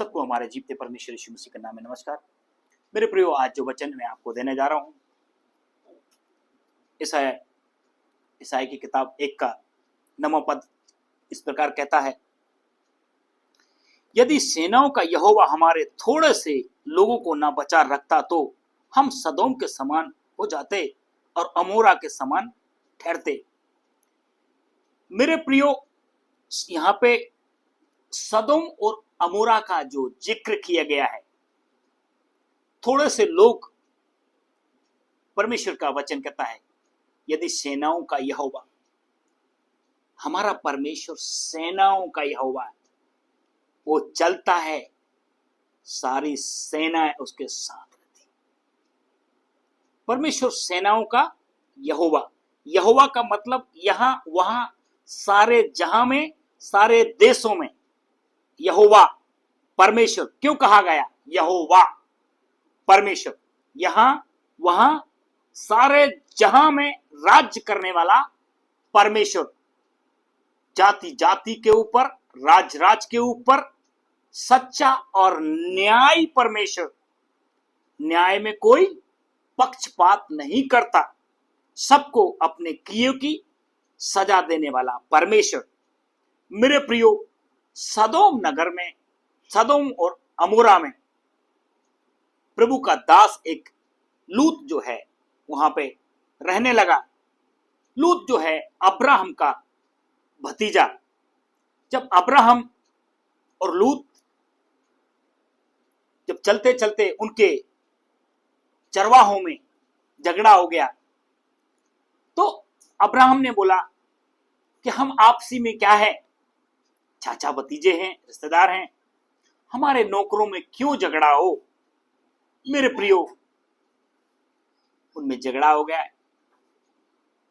सबको हमारे जीवते परमेश्वर यीशु मसीह के नाम में नमस्कार। मेरे प्रियो, आज जो वचन मैं आपको देने जा रहा हूं, ईसाई की किताब 1 का 9वां पद इस प्रकार कहता है, यदि सेनाओं का यहोवा हमारे थोड़े से लोगों को ना बचा रखता तो हम सदोम के समान हो जाते और अमोरा के समान ठहरते। मेरे प्रियो, यहाँ पे सदोम और अमोरा का जो जिक्र किया गया है, थोड़े से लोग, परमेश्वर का वचन कहता है यदि सेनाओं का यहोवा, हमारा परमेश्वर सेनाओं का यहोवा है, वो चलता है, सारी सेनाएं उसके साथ रहती। परमेश्वर सेनाओं का यहोवा, यहोवा का मतलब यहां वहां सारे जहां में, सारे देशों में यहोवा परमेश्वर क्यों कहा गया? यहोवा परमेश्वर, यहां वहां सारे जहां में राज्य करने वाला परमेश्वर, जाति जाति के ऊपर, राज राज के ऊपर सच्चा और न्याय परमेश्वर, न्याय में कोई पक्षपात नहीं करता, सबको अपने किए की सजा देने वाला परमेश्वर। मेरे प्रियो, सदोम नगर में, सदोम और अमोरा में प्रभु का दास एक लूत जो है वहां पे रहने लगा। लूत जो है अब्राहम का भतीजा। जब अब्राहम और लूत जब चलते चलते उनके चरवाहों में झगड़ा हो गया, तो अब्राहम ने बोला कि हम आपसी में क्या है, चाचा भतीजे हैं, रिश्तेदार हैं, हमारे नौकरों में क्यों झगड़ा हो। मेरे प्रियो, उनमें झगड़ा हो गया,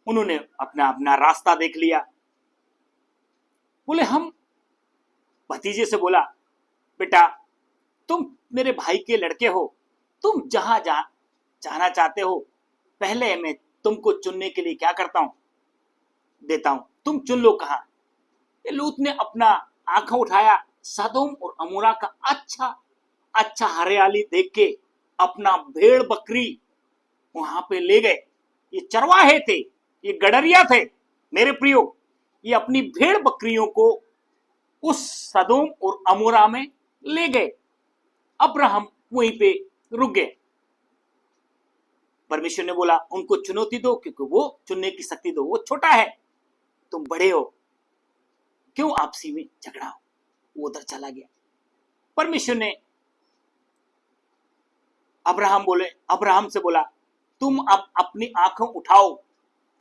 उन्होंने अपना अपना रास्ता देख लिया। बोले, हम भतीजे से बोला, बेटा तुम मेरे भाई के लड़के हो, तुम जहां जाना चाहते हो, पहले मैं तुमको चुनने के लिए क्या करता हूं, देता हूं, तुम चुन लो कहां। लूत ने अपना आंखों उठाया, सदोम और अमोरा का अच्छा हरियाली देख के अपना भेड़ बकरी वहां पे ले गए। ये चरवाहे थे, ये गडरिया थे। मेरे प्रियो, ये अपनी भेड़ बकरियों को उस सदोम और अमोरा में ले गए। अब्राहम वहीं पे रुक गए। परमेश्वर ने बोला, उनको चुनौती दो, क्योंकि वो चुनने की शक्ति दो, वो छोटा है, तुम बड़े हो, क्यों आपसी में झगड़ा हो। वो उधर चला गया। परमेश्वर ने अब्राहम से बोला, तुम अब अपनी आंखों उठाओ,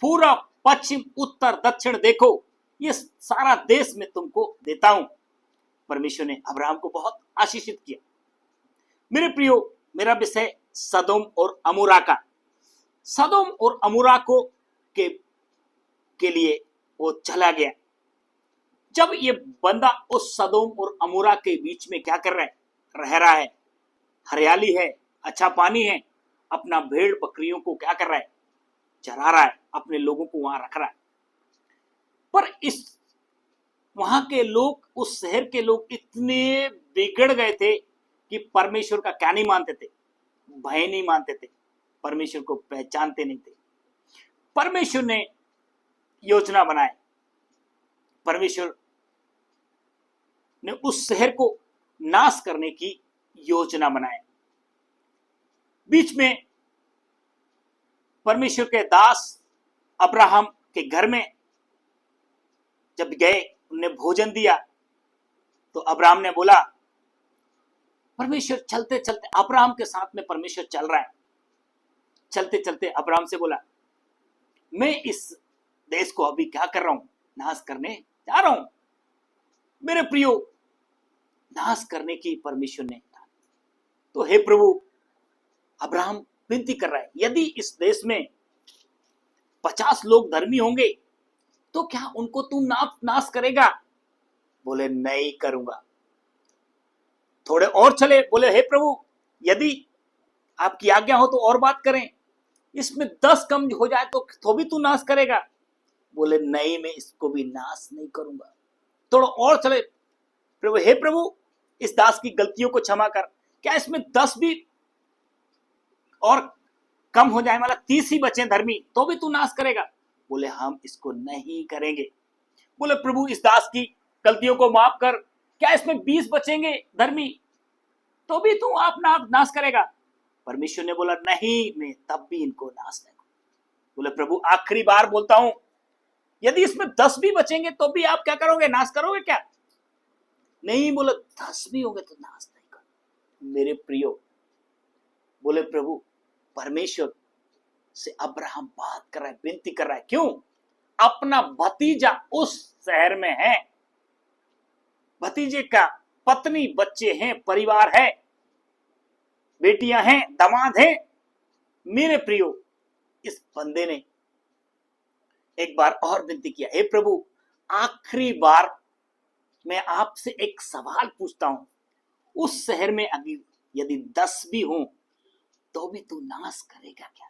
पूरा पश्चिम उत्तर दक्षिण देखो, ये सारा देश मैं तुमको देता हूं। परमेश्वर ने अब्राहम को बहुत आशीषित किया। मेरे प्रियो, मेरा विषय सदोम और अमोरा का। सदोम और अमोरा को के लिए वो चला गया। जब ये बंदा उस सदोम और अमोरा के बीच में क्या कर रहा है, रह रहा है, हरियाली है, अच्छा पानी है, अपना भेड़ बकरियों को क्या कर रहा है, चरा रहा है, अपने लोगों को वहां रख रहा है। पर इस वहां के लोग, उस शहर के लोग इतने बिगड़ गए थे कि परमेश्वर का क्या नहीं मानते थे, भय नहीं मानते थे, परमेश्वर को पहचानते नहीं थे। परमेश्वर ने योजना बनाए, परमेश्वर ने उस शहर को नाश करने की योजना बनाए। बीच में परमेश्वर के दास अब्राहम के घर में जब गए, उन्हें भोजन दिया, तो अब्राहम ने बोला, परमेश्वर चलते चलते अब्राहम के साथ में परमेश्वर चल रहा है। चलते चलते अब्राहम से बोला, मैं इस देश को अभी क्या कर रहा हूं, नाश करने जा रहा हूं। मेरे प्रियो, नाश करने की परमेश्वर ने, तो हे प्रभु, अब्राहम विनती कर रहा है, यदि इस देश में 50 लोग धर्मी होंगे तो क्या उनको तू नाश करेगा? बोले, नहीं करूंगा। थोड़े और चले, बोले, हे प्रभु, यदि आपकी आज्ञा हो तो और बात करें, इसमें 10 कम हो जाए तो भी तू नाश करेगा? बोले, नहीं, मैं इसको भी नाश नहीं करूंगा। थोड़ा और चले, प्रभु, हे प्रभु, इस दास की गलतियों को क्षमा कर। क्या इसमें 10 भी और कम हो जाए, मतलब 30 ही बचे धर्मी, तो भी तू नाश करेगा? बोले हम इसको नहीं करेंगे। बोले प्रभु इस दास की गलतियों को माफ कर, क्या इसमें 20 बचेंगे धर्मी, तो भी तू आप नाश करेगा? परमेश्वर ने बोला नहीं, मैं तब भी इनको नाश नहीं करूंगा। बोले प्रभु आखिरी बार बोलता हूं, यदि इसमें 10 भी बचेंगे तो भी आप क्या करोगे, नाश करोगे क्या? नहीं। बोले 10 भी होंगे तो नाश नहीं करो। मेरे प्रियो, बोले प्रभु परमेश्वर से अब्राहम बात कर रहा है, विनती कर रहा है। क्यों? अपना भतीजा उस शहर में है, भतीजे का पत्नी, बच्चे हैं, परिवार है, बेटियां हैं, दामाद हैं। मेरे प्रियो, इस बंदे ने एक बार और विनती किया, हे प्रभु आखिरी बार मैं आपसे एक सवाल पूछता हूं, उस शहर में अगर यदि 10 भी हो तो भी तू नाश करेगा क्या?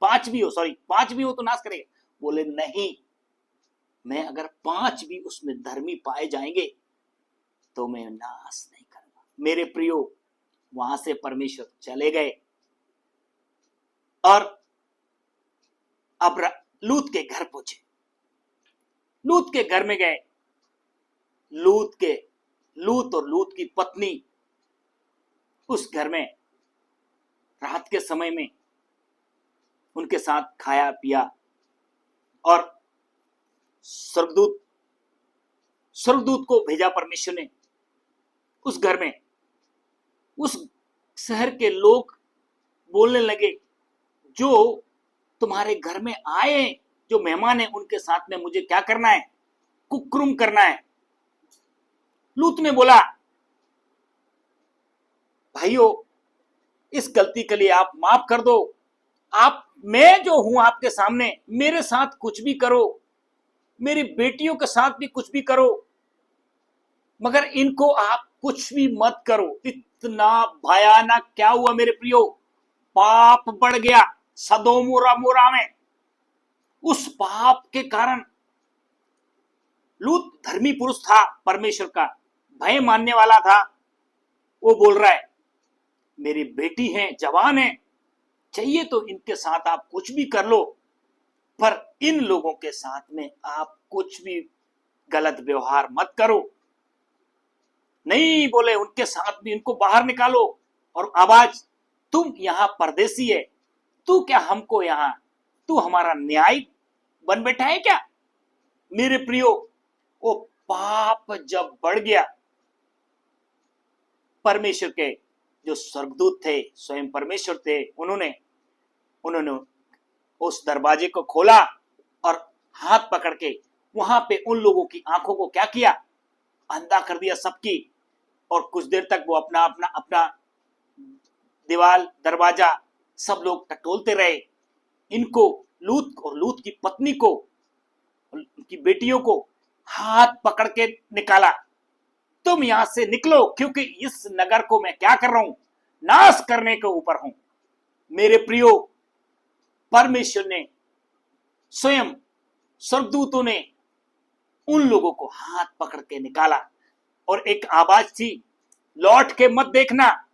5 भी हो तो नाश करेगा? बोले नहीं, मैं अगर 5 भी उसमें धर्मी पाए जाएंगे तो मैं नाश नहीं करूंगा। मेरे प्रियो, वहां से परमेश्वर चले गए और अब लूत के घर पहुंचे। लूत के घर में गए। लूत और लूत की पत्नी उस घर में रात के समय में उनके साथ खाया पिया, और स्वर्गदूत को भेजा परमेश्वर ने उस घर में। उस शहर के लोग बोलने लगे, जो तुम्हारे घर में आए, जो मेहमान है, उनके साथ में मुझे क्या करना है, कुकर्म करना है। लूत ने बोला, भाइयों इस गलती के लिए आप माफ कर दो, आप, मैं जो हूं आपके सामने, मेरे साथ कुछ भी करो, मेरी बेटियों के साथ भी कुछ भी करो, मगर इनको आप कुछ भी मत करो। इतना भयानक क्या हुआ मेरे प्रियो, पाप बढ़ गया सदोम और अमोरा में। उस पाप के कारण लूत धर्मी पुरुष था, परमेश्वर का भय मानने वाला था। वो बोल रहा है, मेरी बेटी है, जवान है, चाहिए तो इनके साथ आप कुछ भी कर लो, पर इन लोगों के साथ में आप कुछ भी गलत व्यवहार मत करो। नहीं, बोले उनके साथ भी, इनको बाहर निकालो। और आवाज, तुम यहां परदेसी है, तू क्या हमको यहां, तू हमारा न्याय बन बैठा है क्या? मेरे प्रियो, वो पाप जब बढ़ गया, परमेश्वर के जो स्वर्गदूत थे, स्वयं परमेश्वर थे, उन्होंने उस दरवाजे को खोला और हाथ पकड़ के वहां पे उन लोगों की आंखों को क्या किया, अंधा कर दिया सबकी। और कुछ देर तक वो अपना अपना अपना दीवार, दरवाजा सब लोग टटोलते रहे। इनको, लूत और लूत की पत्नी को, उनकी बेटियों को हाथ पकड़ के निकाला, तुम यहां से निकलो, क्योंकि इस नगर को मैं क्या कर रहा हूं, नाश करने के ऊपर हूं। मेरे प्रियो, परमेश्वर ने, स्वयं स्वर्गदूतों ने उन लोगों को हाथ पकड़ के निकाला, और एक आवाज थी, लौट के मत देखना।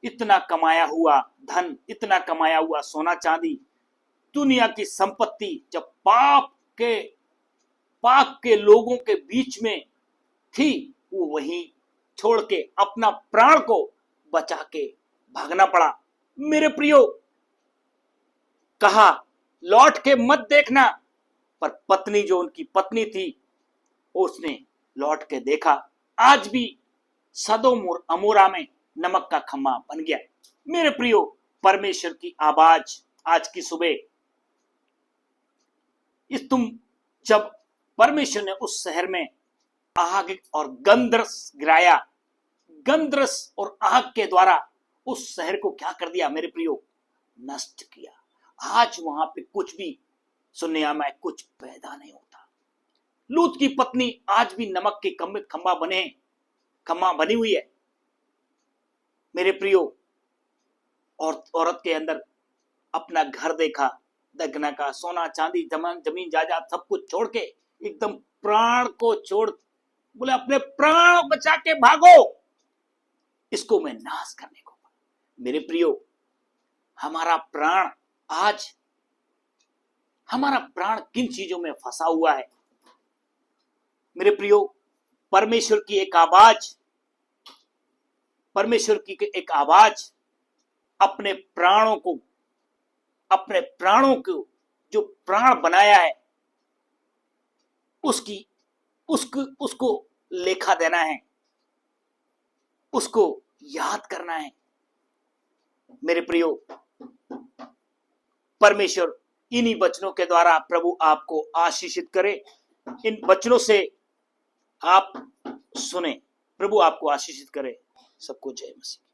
इतना कमाया हुआ धन, इतना कमाया हुआ सोना चांदी, दुनिया की संपत्ति जब पाप के लोगों के बीच में थी, वो वहीं छोड़ के अपना प्राण को बचा के भागना पड़ा। मेरे प्रियो, कहा लौट के मत देखना, पर पत्नी, जो उनकी पत्नी थी, उसने लौट के देखा। आज भी सदोम और अमोरा में नमक का खम्मा बन गया। मेरे प्रियो, परमेश्वर की आवाज आज की सुबह, जब परमेश्वर ने उस शहर में आग और गंधरस गिराया, गंधरस और आग के द्वारा उस शहर को क्या कर दिया मेरे प्रियो, नष्ट किया। आज वहां पे कुछ भी सुनने में कुछ पैदा नहीं होता। लूत की पत्नी आज भी नमक के खम्मा बनी हुई है। मेरे प्रियो, और औरत के अंदर अपना घर देखा, दगना का सोना चांदी जमीन जायदाद सब कुछ छोड़ के, एकदम प्राण को छोड़ बोले अपने प्राण बचा के भागो, इसको मैं नाश करने को। मेरे प्रियो, हमारा प्राण आज, हमारा प्राण किन चीजों में फंसा हुआ है? मेरे प्रियो, परमेश्वर की एक आवाज, परमेश्वर की एक आवाज अपने प्राणों को, अपने प्राणों को जो प्राण बनाया है उसको लेखा देना है, उसको याद करना है। मेरे प्रियो, परमेश्वर इन्हीं वचनों के द्वारा प्रभु आपको आशीषित करे। इन वचनों से आप सुने, प्रभु आपको आशीषित करे। सबको जय मसीह।